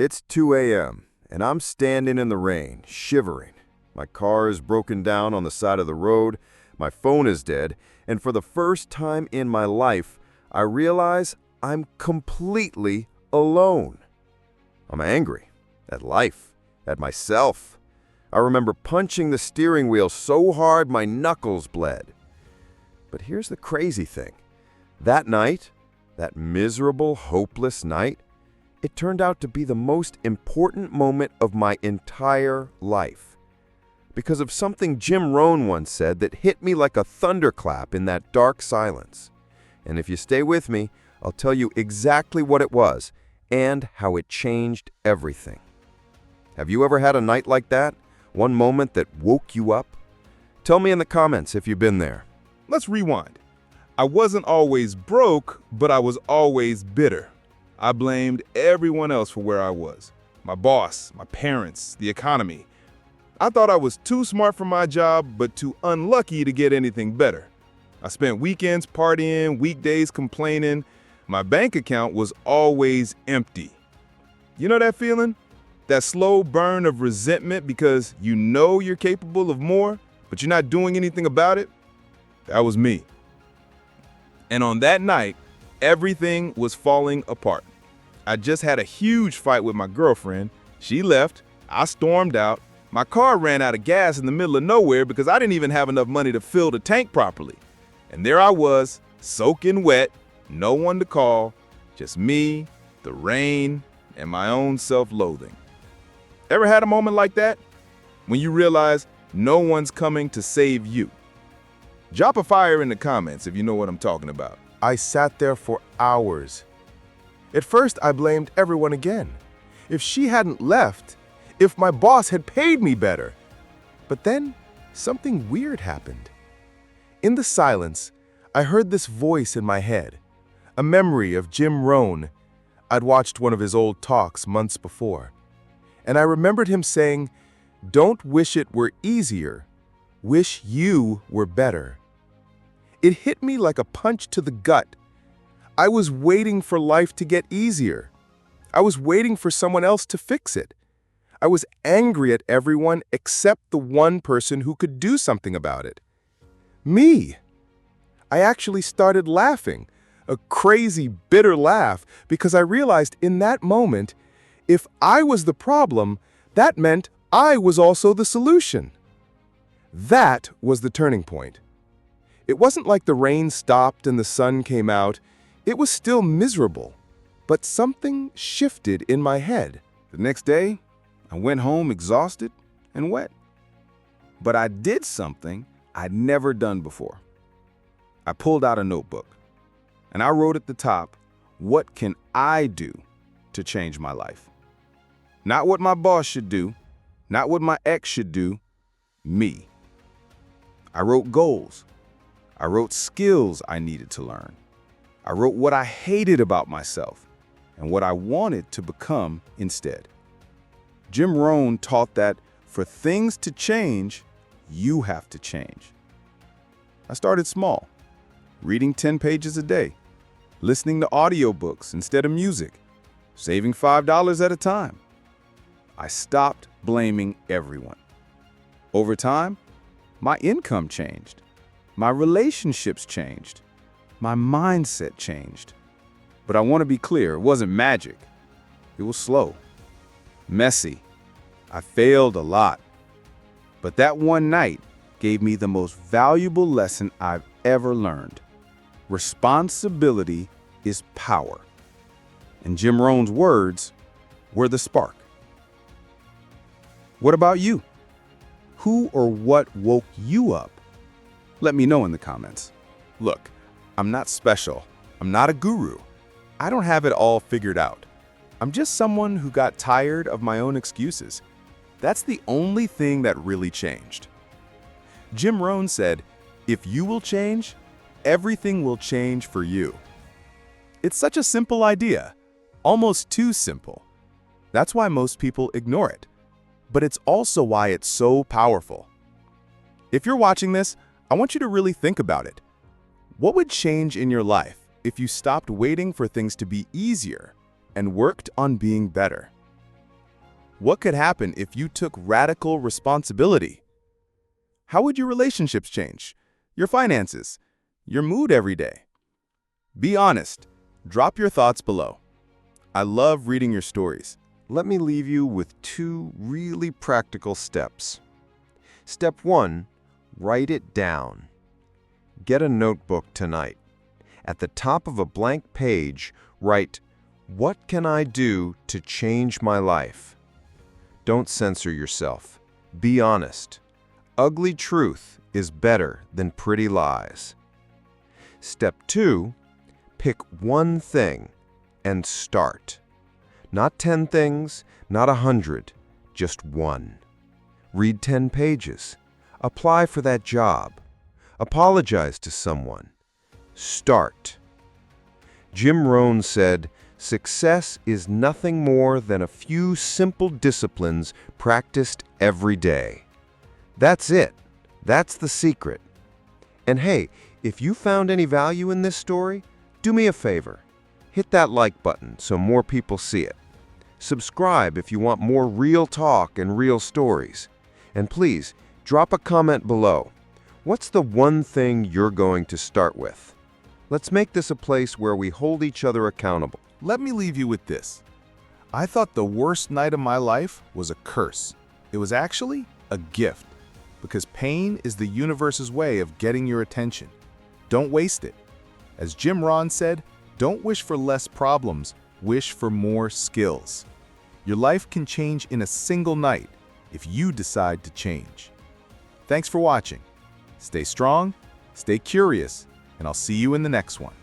It's 2 a.m., and I'm standing in the rain, shivering. My car is broken down on the side of the road, my phone is dead, and for the first time in my life, I realize I'm completely alone. I'm angry at life, at myself. I remember punching the steering wheel so hard my knuckles bled. But here's the crazy thing. That night, that miserable, hopeless night, it turned out to be the most important moment of my entire life. Because of something Jim Rohn once said that hit me like a thunderclap in that dark silence. And if you stay with me, I'll tell you exactly what it was and how it changed everything. Have you ever had a night like that? One moment that woke you up? Tell me in the comments if you've been there. Let's rewind. I wasn't always broke, but I was always bitter. I blamed everyone else for where I was. My boss, my parents, the economy. I thought I was too smart for my job, but too unlucky to get anything better. I spent weekends partying, weekdays complaining. My bank account was always empty. You know that feeling? That slow burn of resentment because you know you're capable of more, but you're not doing anything about it? That was me. And on that night, everything was falling apart. I just had a huge fight with my girlfriend. She left. I stormed out. My car ran out of gas in the middle of nowhere because I didn't even have enough money to fill the tank properly. And there I was, soaking wet, no one to call, just me, the rain, and my own self-loathing. Ever had a moment like that? When you realize no one's coming to save you? Drop a fire in the comments if you know what I'm talking about. I sat there for hours. At first, I blamed everyone again. If she hadn't left, if my boss had paid me better. But then, something weird happened. In the silence, I heard this voice in my head, a memory of Jim Rohn. I'd watched one of his old talks months before, and I remembered him saying, "Don't wish it were easier, wish you were better." It hit me like a punch to the gut. I was waiting for life to get easier. I was waiting for someone else to fix it. I was angry at everyone except the one person who could do something about it. Me. I actually started laughing, a crazy, bitter laugh, because I realized in that moment, if I was the problem, that meant I was also the solution. That was the turning point. It wasn't like the rain stopped and the sun came out. It was still miserable, but something shifted in my head. The next day, I went home exhausted and wet. But I did something I'd never done before. I pulled out a notebook, and I wrote at the top, what can I do to change my life? Not what my boss should do, not what my ex should do, me. I wrote goals. I wrote skills I needed to learn. I wrote what I hated about myself and what I wanted to become instead. Jim Rohn taught that for things to change, you have to change. I started small, reading 10 pages a day, listening to audiobooks instead of music, saving $5 at a time. I stopped blaming everyone. Over time, my income changed. My relationships changed. My mindset changed. But I want to be clear, it wasn't magic. It was slow, messy. I failed a lot. But that one night gave me the most valuable lesson I've ever learned. Responsibility is power. And Jim Rohn's words were the spark. What about you? Who or what woke you up? Let me know in the comments. Look, I'm not special. I'm not a guru. I don't have it all figured out. I'm just someone who got tired of my own excuses. That's the only thing that really changed. Jim Rohn said, if you will change, everything will change for you. It's such a simple idea, almost too simple. That's why most people ignore it. But it's also why it's so powerful. If you're watching this, I want you to really think about it. What would change in your life if you stopped waiting for things to be easier and worked on being better? What could happen if you took radical responsibility? How would your relationships change? Your finances? Your mood every day? Be honest. Drop your thoughts below. I love reading your stories. Let me leave you with 2 really practical steps. Step 1, write it down. Get a notebook tonight. At the top of a blank page, write, "What can I do to change my life?" Don't censor yourself. Be honest. Ugly truth is better than pretty lies. Step 2, pick one thing and start. Not 10 things, not 100, just one. Read 10 pages. Apply for that job. Apologize to someone. Start. Jim Rohn said, "Success is nothing more than a few simple disciplines practiced every day." That's it. That's the secret. And hey, if you found any value in this story, do me a favor. Hit that like button so more people see it. Subscribe if you want more real talk and real stories. And please, drop a comment below. What's the one thing you're going to start with? Let's make this a place where we hold each other accountable. Let me leave you with this. I thought the worst night of my life was a curse. It was actually a gift, because pain is the universe's way of getting your attention. Don't waste it. As Jim Rohn said, don't wish for less problems, wish for more skills. Your life can change in a single night if you decide to change. Thanks for watching. Stay strong, stay curious, and I'll see you in the next one.